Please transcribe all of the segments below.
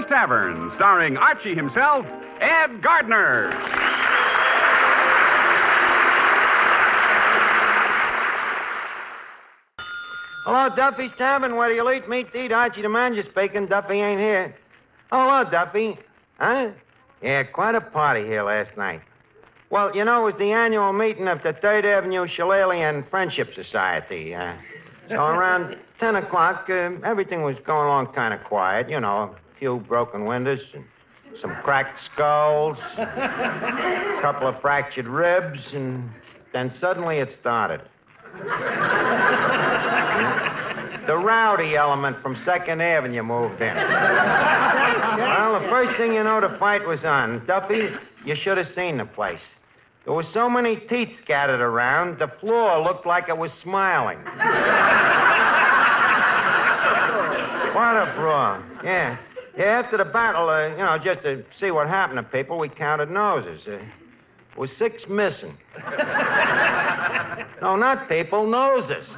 Duffy's Tavern, starring Archie himself, Ed Gardner. Hello, Duffy's Tavern, where you'll eat meat to eat. Archie the manager speaking. Duffy ain't here. Oh, hello, Duffy. Huh? Yeah, quite a party here last night. Well, you know, it was the annual meeting of the 3rd Avenue Shillelagh Friendship Society. So around 10 o'clock, everything was going along kind of quiet. You know, a few broken windows and some cracked skulls, a couple of fractured ribs, and then suddenly it started. The rowdy element from 2nd Avenue moved in. Well, the first thing you know, the fight was on. Duffy, you should have seen the place. There were so many teeth scattered around, the floor looked like it was smiling. What a brawl. Yeah. Yeah, after the battle, just to see what happened to people, we counted noses. There was 6 missing. No, not people, noses.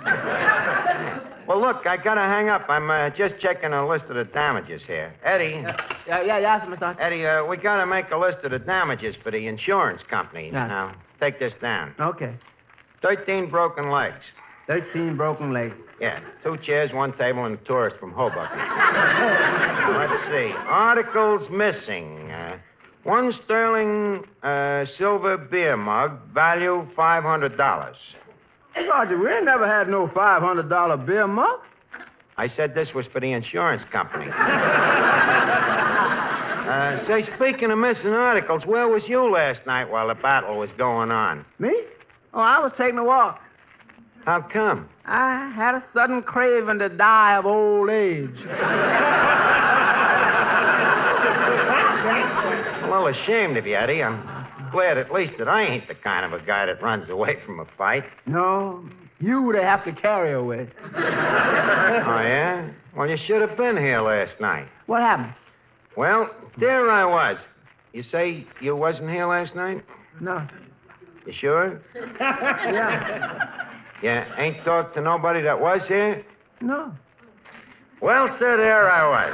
Well, look, I gotta hang up. I'm just checking a list of the damages here. Eddie. Yeah, Mr. Eddie, we gotta make a list of the damages for the insurance company. Yeah. Now, take this down. Okay. 13 broken legs. 13 broken legs. Yeah, 2 chairs, 1 table, and a tourist from Hoboken. Let's see. Articles missing. 1 sterling silver beer mug, value $500. Roger, we ain't never had no $500 beer mug. I said this was for the insurance company. Say, speaking of missing articles, where was you last night while the battle was going on? Me? Oh, I was taking a walk. How come? I had a sudden craving to die of old age. A little ashamed of you, Eddie. I'm glad at least that I ain't the kind of a guy that runs away from a fight. No, you would have to carry away. Oh, yeah? Well, you should have been here last night. What happened? Well, there I was. You say you wasn't here last night? No. You sure? Yeah. You ain't talked to nobody that was here? No. Well, sir, there I was.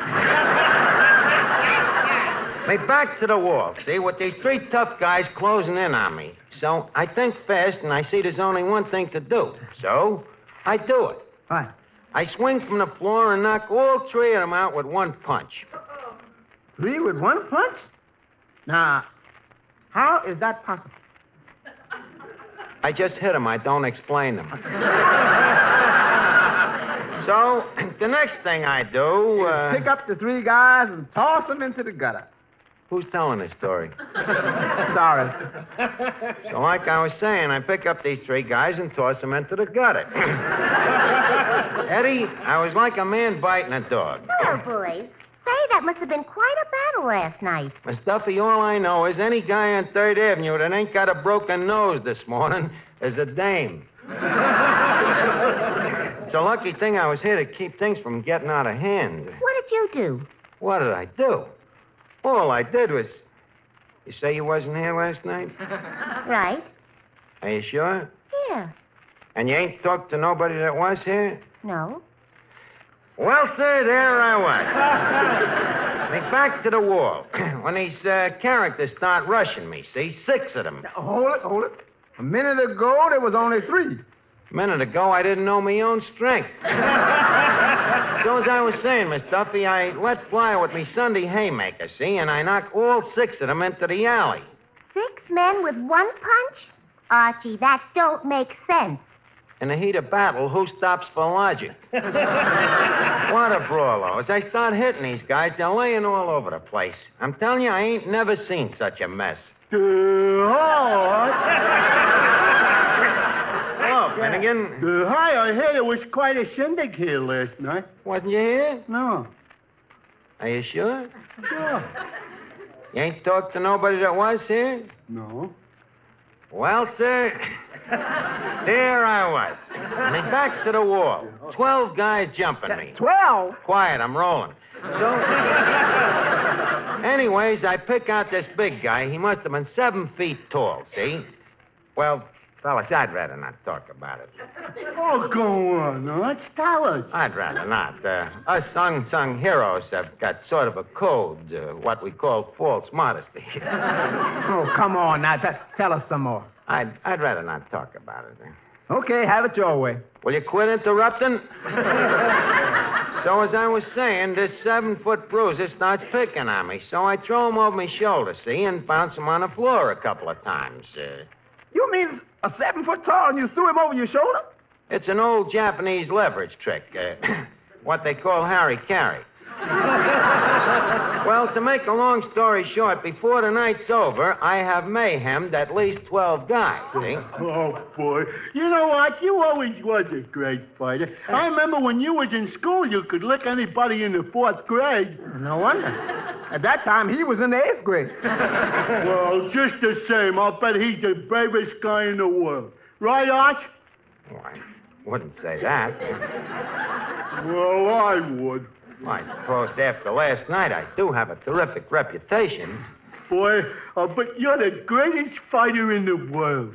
Me back to the wall, see, with these 3 tough guys closing in on me. So I think fast, and I see there's only one thing to do. So I do it. What? I swing from the floor and knock all 3 of them out with 1 punch. 3 with 1 punch? Now, how is that possible? I just hit them. I don't explain them. So the next thing I do... Pick up the 3 guys and toss them into the gutter. Who's telling this story? Sorry. So like I was saying, I pick up these 3 guys and toss them into the gutter. Eddie, I was like a man biting a dog. Hello, boys. Say, that must have been quite a battle last night. Miss Duffy, all I know is any guy on 3rd Avenue that ain't got a broken nose this morning is a dame. It's a lucky thing I was here to keep things from getting out of hand. What did you do? What did I do? All I did was... You say you wasn't here last night? Right. Are you sure? Yeah. And you ain't talked to nobody that was here? No. Well, sir, there I was. Me back to the wall. When these characters start rushing me, see? 6 of them. Now, hold it. A minute ago, there was only 3. A minute ago, I didn't know my own strength. So as I was saying, Miss Duffy, I let fly with me Sunday haymaker, see? And I knock all 6 of them into the alley. 6 men with 1 punch? Archie, that don't make sense. In the heat of battle, who stops for logic? What a brawler. As I start hitting these guys, they're laying all over the place. I'm telling you, I ain't never seen such a mess. Hello, Finnegan. Hi, I heard it was quite a shindig here last night. Wasn't you here? No. Are you sure? Sure. You ain't talked to nobody that was here? No. Well, sir, there I was. Me back to the wall. 12 guys jumping me. 12? Quiet, I'm rolling. So, anyways, I pick out this big guy. He must have been 7 feet tall, see? Well, Fellas, I'd rather not talk about it. Oh, go on, Arch. Tell us. I'd rather not. Us unsung heroes have got sort of a code, what we call false modesty. Oh, come on now. Tell us some more. I'd rather not talk about it. Okay, have it your way. Will you quit interrupting? So as I was saying, this 7-foot bruiser starts picking on me. So I throw him over my shoulder, see, and bounce him on the floor a couple of times. You mean a 7 foot tall and you threw him over your shoulder? It's an old Japanese leverage trick, what they call harry-carry. Well, to make a long story short, before the night's over, I have mayhemmed at least 12 guys, see? Oh, boy. You know what? You always was a great fighter. I remember when you was in school, you could lick anybody in the 4th grade. No wonder. At that time, he was in the 8th grade. Well, just the same, I'll bet he's the bravest guy in the world. Right, Arch? Oh, I wouldn't say that. Well, I would. Well, I suppose after last night, I do have a terrific reputation. Boy, I'll bet you're the greatest fighter in the world.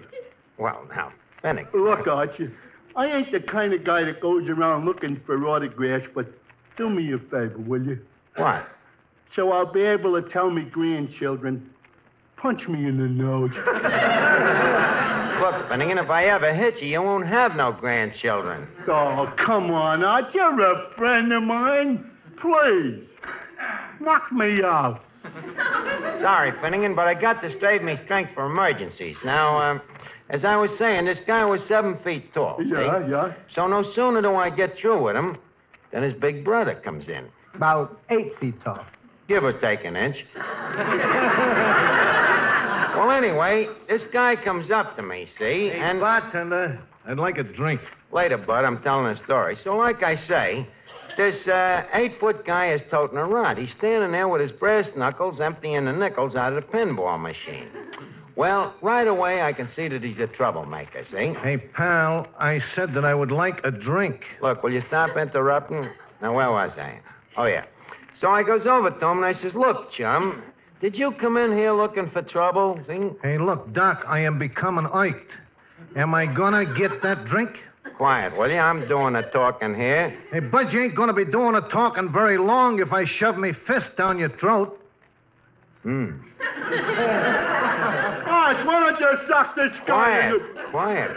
Well, now, Finnegan. Look, Archie, I ain't the kind of guy that goes around looking for autographs, but do me a favor, will you? What? So I'll be able to tell me grandchildren, punch me in the nose. Look, Finnegan, if I ever hit you, you won't have no grandchildren. Oh, come on, Arch, you're a friend of mine. Please, knock me out. Sorry, Finnegan, but I got to save me strength for emergencies. Now, as I was saying, this guy was 7 feet tall. Yeah, see? yeah. So no sooner do I get through with him than his big brother comes in. About 8 feet tall. Give or take an inch. Well, anyway, this guy comes up to me, see? Hey, and bartender, I'd like a drink. later, Bud, I'm telling a story. So like I say, this 8-foot guy is toting a rod. He's standing there with his brass knuckles emptying the nickels out of the pinball machine. Well, right away, I can see that he's a troublemaker, see? Hey, pal, I said that I would like a drink. Look, will you stop interrupting? Now, where was I? Oh, yeah. So I goes over to him and I says, look, chum, did you come in here looking for trouble? See? Hey, look, Doc, I am becoming iked. Am I gonna get that drink? Quiet, will you? I'm doing the talking here. Hey, Bud, you ain't gonna be doing the talking very long if I shove me fist down your throat. Arch, why don't you suck this guy in the... Quiet.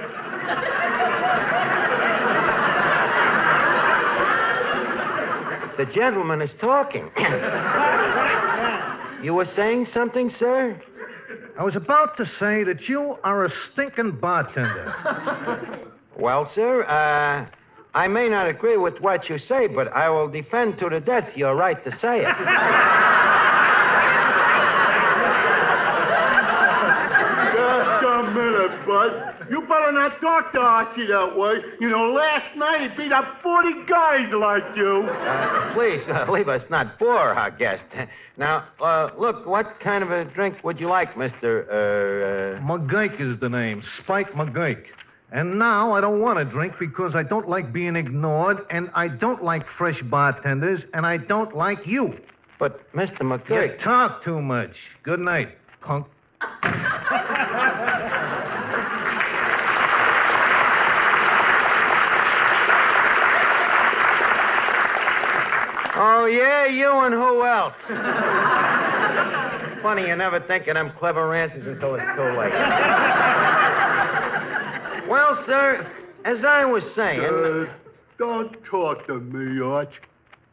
The gentleman is talking. You were saying something, sir? I was about to say that you are a stinking bartender. Well, sir, I may not agree with what you say, but I will defend to the death your right to say it. Just a minute, Bud. You better not talk to Archie that way. You know, last night he beat up 40 guys like you. Please, leave us not bore our guest. Now, look, what kind of a drink would you like, Mr. McGurk is the name. Spike McGurk. And now I don't want to drink because I don't like being ignored, and I don't like fresh bartenders, and I don't like you. But, Mr. You McGurk... talk too much. Good night, punk. Oh, yeah, you and who else? Funny, you never think of them clever answers until it's too late. Well, sir, as I was saying... Don't talk to me, Arch.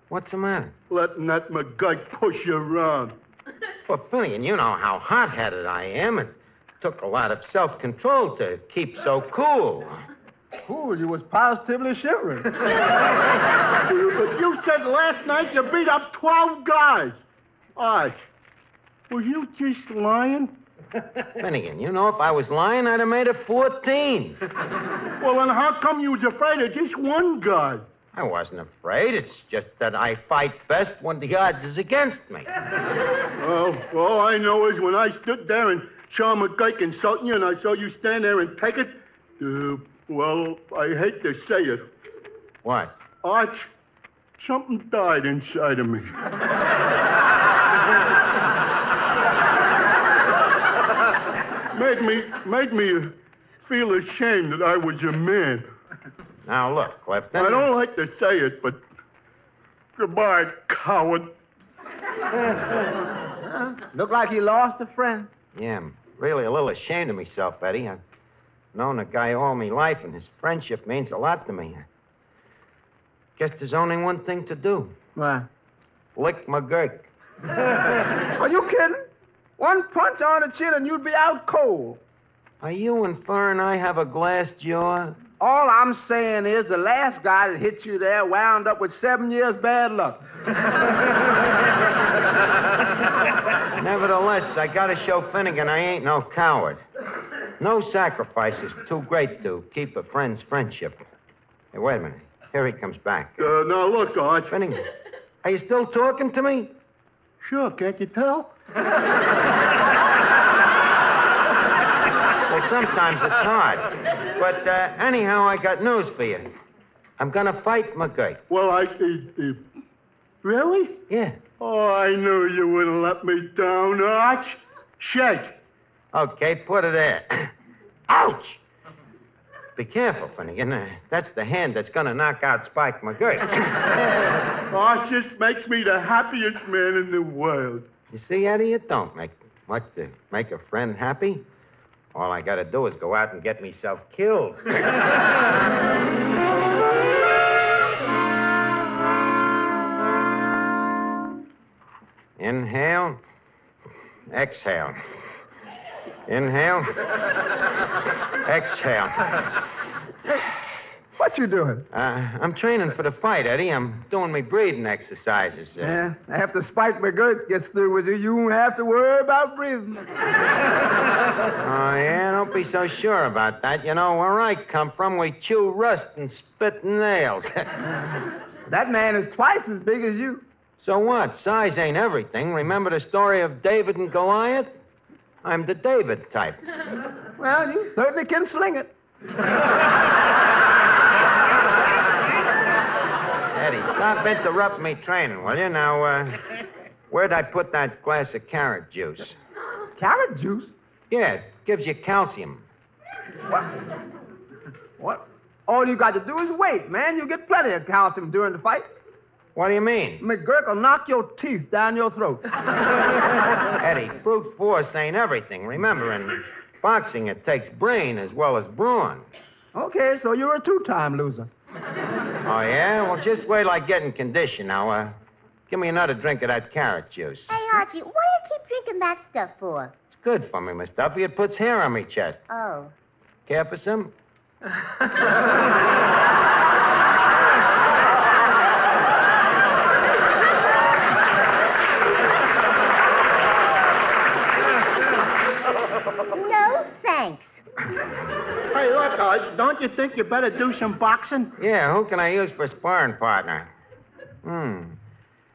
What's the matter? Letting that McGurk push you around. Well, Finnegan, you know how hot-headed I am. It took a lot of self-control to keep so cool. Cool, you was positively shivering. But you said last night you beat up 12 guys. Arch, were you just lying? Finnegan, you know, if I was lying, I'd have made it 14. Well, then how come you was afraid of just one guy? I wasn't afraid. It's just that I fight best when the odds is against me. Well, all I know is when I stood there and saw McGurk insulting you and I saw you stand there and take it, well, I hate to say it. What? Arch, something died inside of me. made me feel ashamed that I was a man. Now, look, Clifton. I don't like to say it, but goodbye, coward. Look like he lost a friend. Yeah, I'm really a little ashamed of myself, Eddie. I've known a guy all my life, and his friendship means a lot to me. Guess there's only one thing to do. What? Lick my girk. Are you kidding? One punch on the chin and you'd be out cold. Are you inferring I have a glass jaw? All I'm saying is the last guy that hit you there wound up with 7 years bad luck. Nevertheless, I gotta show Finnegan I ain't no coward. No sacrifice is too great to keep a friend's friendship. Hey, wait a minute. Here he comes back. Now, look, Arch. Finnegan, are you still talking to me? Sure, can't you tell? Well, sometimes it's hard. But anyhow, I got news for you. I'm gonna fight McGurk. Well, really? Yeah. Oh, I knew you wouldn't let me down, Arch. Shake. Okay, put it there. Ouch! Be careful, Finnegan. That's the hand that's gonna knock out Spike McGurk. Arch just makes me the happiest man in the world. You see, Eddie, it don't make much to make a friend happy. All I gotta do is go out and get myself killed. Inhale. Exhale. Inhale. Exhale. What you doing? I'm training for the fight, Eddie. I'm doing my breathing exercises. Yeah, after Spike McGurk gets through with you, you won't have to worry about breathing. Oh, yeah? Don't be so sure about that. You know, where I come from, we chew rust and spit nails. That man is twice as big as you. So what? Size ain't everything. Remember the story of David and Goliath? I'm the David type. Well, you certainly can sling it. Eddie, stop interrupting me training, will you? Now, where'd I put that glass of carrot juice? Carrot juice? Yeah, it gives you calcium. What? All you got to do is wait, man. You get plenty of calcium during the fight. What do you mean? McGurk will knock your teeth down your throat. Eddie, brute force ain't everything. Remember, in boxing, it takes brain as well as brawn. Okay, so you're a two-time loser. Oh, yeah? Well, just wait till I get in condition. Now, give me another drink of that carrot juice. Hey, Archie, what do you keep drinking that stuff for? It's good for me, Miss Duffy. It puts hair on me chest. Oh. Care for some? No, thanks. Hey, look, don't you think you better do some boxing? Yeah, who can I use for sparring partner?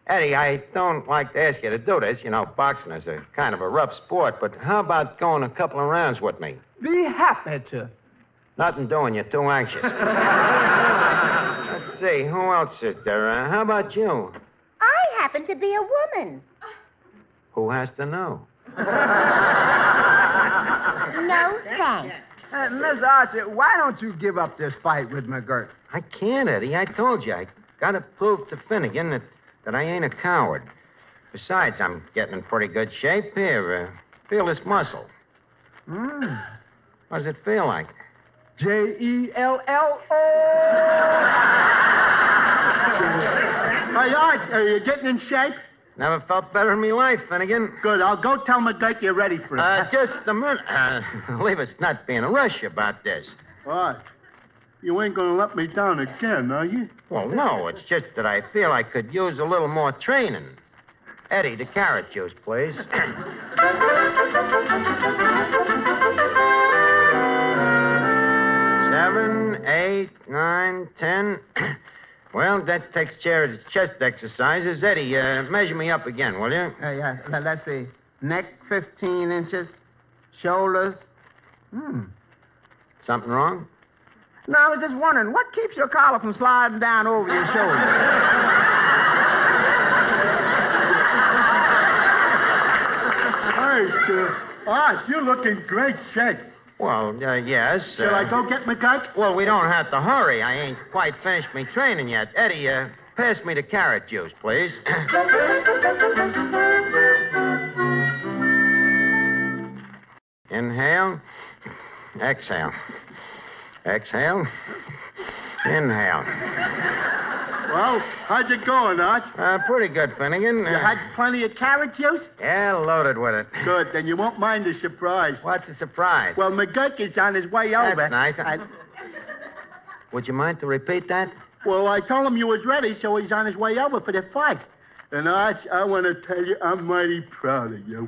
Eddie, I don't like to ask you to do this. You know, boxing is a kind of a rough sport, but how about going a couple of rounds with me? Be happy to. Nothing doing. You're too anxious. Let's see. Who else is there? How about you? I happen to be a woman. Who has to know? No, thanks. Miss Archie, why don't you give up this fight with McGurk? I can't, Eddie. I told you. I got to prove to Finnegan that I ain't a coward. Besides, I'm getting in pretty good shape. Here, feel this muscle. What does it feel like? Jello. Hey, Arch, are you getting in shape? Never felt better in my life, Finnegan. Good. I'll go tell McGurk you're ready for it. Just a minute. Leave us not being a rush about this. What? You ain't gonna let me down again, are you? Well, no. It's just that I feel I could use a little more training. Eddie, the carrot juice, please. 7, 8, 9, 10. Well, that takes care of the chest exercises. Eddie, measure me up again, will you? Yeah, let's see. Neck, 15 inches. Shoulders. Something wrong? No, I was just wondering, what keeps your collar from sliding down over your shoulder? Hey, Arch, you're looking great shape. Well, yes. Shall I go get McGurk? Well, we don't have to hurry. I ain't quite finished me training yet. Eddie, pass me the carrot juice, please. Inhale. Exhale. Exhale. Inhale. Well, how's it going, Arch? Pretty good, Finnegan. You had plenty of carrot juice? Yeah, loaded with it. Good, then you won't mind the surprise. What's the surprise? Well, McGurk is on his way over. That's nice. Would you mind to repeat that? Well, I told him you was ready, so he's on his way over for the fight. And, Arch, I want to tell you, I'm mighty proud of you.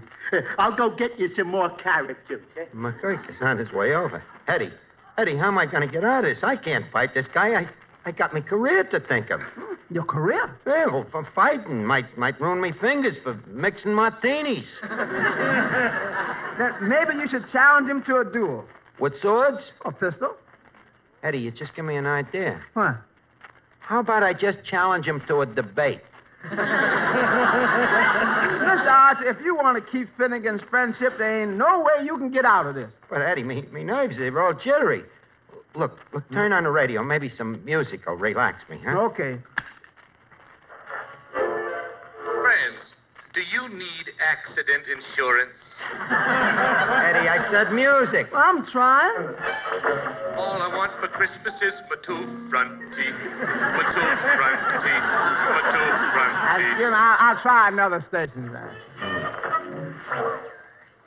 I'll go get you some more carrot juice. Eh? McGurk is on his way over. Eddie, how am I going to get out of this? I can't fight this guy. I got my career to think of. Your career? Yeah, well, for fighting. Might ruin me fingers for mixing martinis. Then maybe you should challenge him to a duel. With swords? Or pistol. Eddie, you just give me an idea. What? How about I just challenge him to a debate? Mr. Arch, if you want to keep Finnegan's friendship, there ain't no way you can get out of this. But, Eddie, me nerves, they're all jittery. Look, turn on the radio. Maybe some music will relax me, huh? Okay. Friends, do you need accident insurance? Eddie, I said music. I'm trying. All I want for Christmas is my two front teeth. My two front teeth. My two front teeth. I'll try another station then.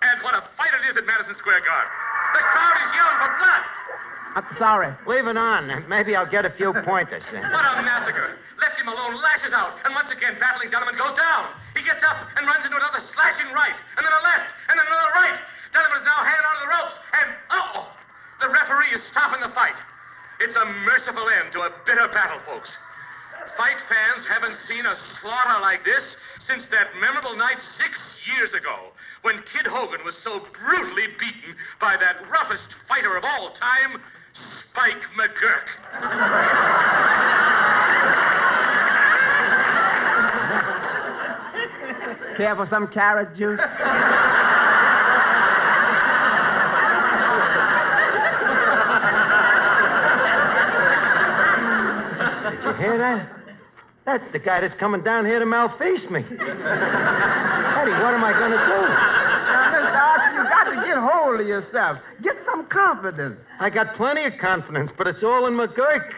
And what a fight it is at Madison Square Garden. The crowd is yelling for blood. I'm sorry. Leave it on. Maybe I'll get a few pointers. What a massacre. Left him alone, lashes out, and once again, battling Donovan goes down. He gets up and runs into another slashing right, and then a left, and then another right. Donovan is now hanging onto the ropes, and, the referee is stopping the fight. It's a merciful end to a bitter battle, folks. Fight fans haven't seen a slaughter like this since that memorable night 6 years ago when Kid Hogan was so brutally beaten by that roughest fighter of all time, Spike McGurk. Care for some carrot juice? Did you hear that? That's the guy that's coming down here to malfeast me. Eddie, what am I going to do? Now, Mr. Arch, you got to get hold of yourself. Get some confidence. I got plenty of confidence, but it's all in McGurk.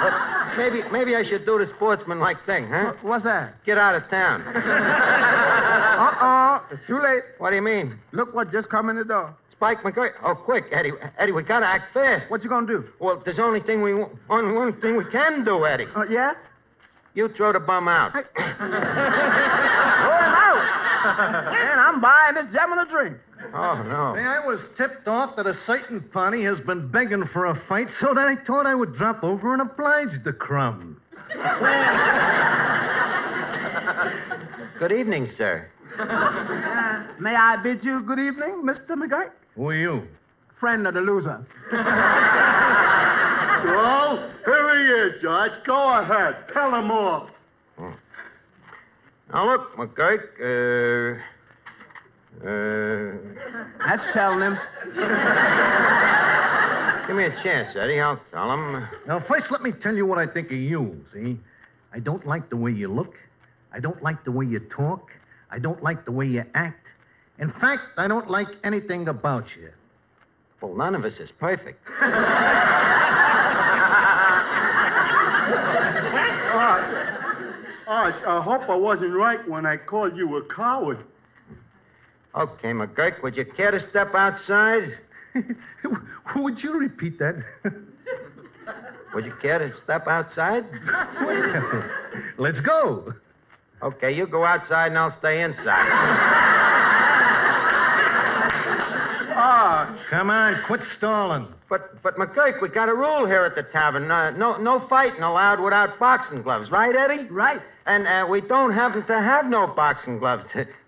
But maybe I should do the sportsman-like thing, huh? What's that? Get out of town. It's too late. What do you mean? Look what just come in the door. Spike McGurk. Oh, quick, Eddie. Eddie, we got to act fast. What you gonna do? Well, there's only one thing we can do, Eddie. Yeah? You throw the bum out. Throw him out. And I'm buying this gentleman a drink. Oh, no. Hey, I was tipped off that a certain party has been begging for a fight, so that I thought I would drop over and oblige the crumb. Good evening, sir. May I bid you good evening, Mr. McGurk? Who are you? Friend of the loser. Well, here he is, George. Go ahead. Tell him all. Now, look, McGurk, That's telling him. give me a chance, Eddie. I'll tell him. Now, first, let me tell you what I think of you, see? I don't like the way you look. I don't like the way you talk. I don't like the way you act. In fact, I don't like anything about you. Well, none of us is perfect. I hope I wasn't right when I called you a coward. Okay, McGurk, would you care to step outside? Would you repeat that? Would you care to step outside? Let's go. Okay, you go outside and I'll stay inside. Come on, quit stalling. But McGurk, we got a rule here at the tavern. No fighting allowed without boxing gloves. Right, Eddie? Right. And we don't happen to have no boxing gloves.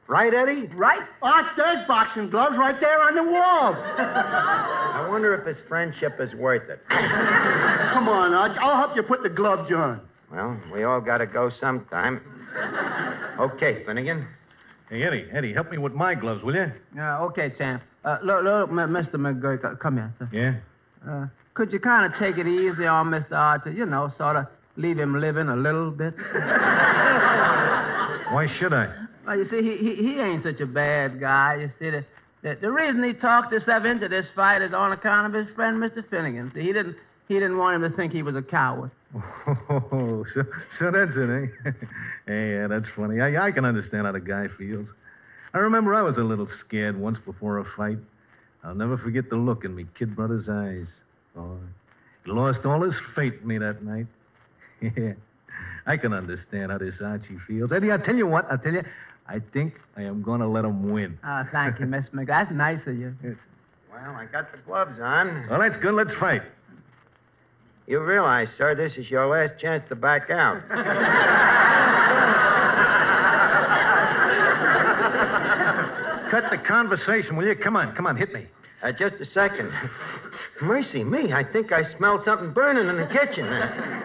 Right, Eddie? Right. Arch, there's boxing gloves right there on the wall. I wonder if his friendship is worth it. Come on, Arch. I'll help you put the gloves on. Well, we all got to go sometime. Okay, Finnegan. Hey, Eddie, help me with my gloves, will you? Okay, champ. Look, Mr. McGurk, come here, sir. Yeah? Could you kind of take it easy on Mr. Archer? You know, sort of leave him living a little bit. Why should I? Well, you see, he ain't such a bad guy. You see, the reason he talked himself into this fight is on account of his friend, Mr. Finnegan. See, he didn't want him to think he was a coward. Oh, so that's it, eh? Yeah, that's funny. I can understand how the guy feels. I remember I was a little scared once before a fight. I'll never forget the look in me kid brother's eyes. Oh, he lost all his faith in me that night. Yeah, I can understand how this Archie feels. Eddie, I'll tell you what. I think I am going to let him win. Thank you, Miss McGurk. That's nice of you. Yes. Well, I got the gloves on. Well, that's good. Let's fight. You realize, sir, this is your last chance to back out. Cut the conversation, will you? Come on, hit me. Just a second. Mercy me, I think I smelled something burning in the kitchen.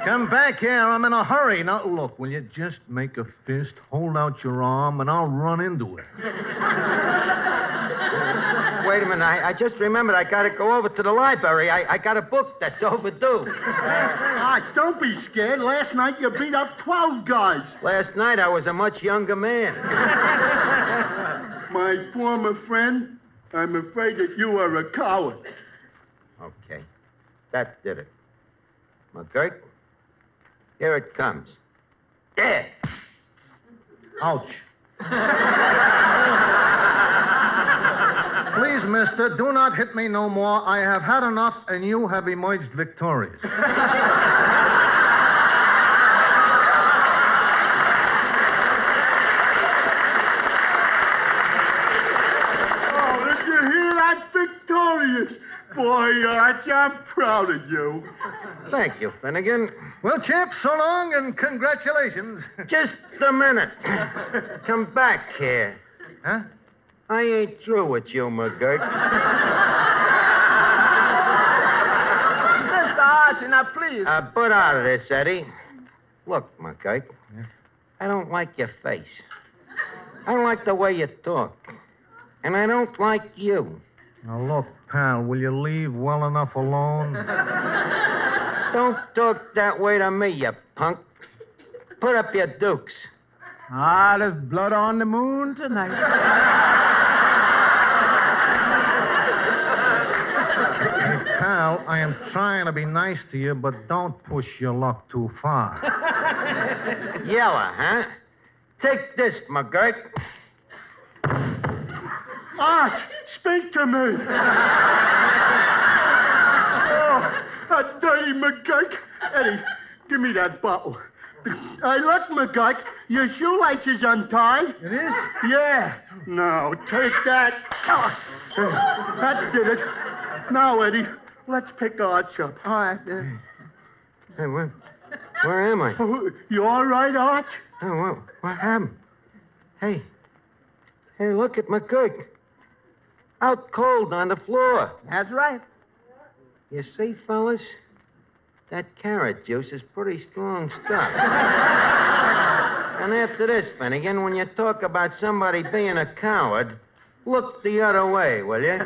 Come back here. I'm in a hurry. Now, look, will you just make a fist, hold out your arm, and I'll run into it. Wait a minute. I just remembered I got to go over to the library. I got a book that's overdue. Arch, don't be scared. Last night you beat up 12 guys. Last night I was a much younger man. My former friend, I'm afraid that you are a coward. Okay. That did it. McGurk, here it comes. There. Ouch. Please, mister, do not hit me no more. I have had enough, and you have emerged victorious. Oh, did you hear that? Victorious. Boy, Arch, I'm proud of you. Thank you, Finnegan. Well, champ, so long, and congratulations. Just a minute. Come back here. Huh? I ain't through with you, McGurk. Mr. Archie, now, please. Put out of this, Eddie. Look, McGurk, I don't like your face. I don't like the way you talk. And I don't like you. Now, look, pal, will you leave well enough alone? Don't talk that way to me, you punk. Put up your dukes. There's blood on the moon tonight. Hey, pal, I am trying to be nice to you, but don't push your luck too far. Yella, huh? Take this, McGurk. Arch, speak to me. Oh, that dirty McGurk. Eddie, give me that bottle. Hey, look, McGurk, your shoelace is untied. It is? Yeah. Now, take that. That did it. Now, Eddie, let's pick Arch up. All right. Hey, where am I? Oh, you all right, Arch? Oh, what happened? Hey, look at McGurk. Out cold on the floor. That's right. You see, fellas? That carrot juice is pretty strong stuff. And after this, Finnegan, when you talk about somebody being a coward, look the other way, will you?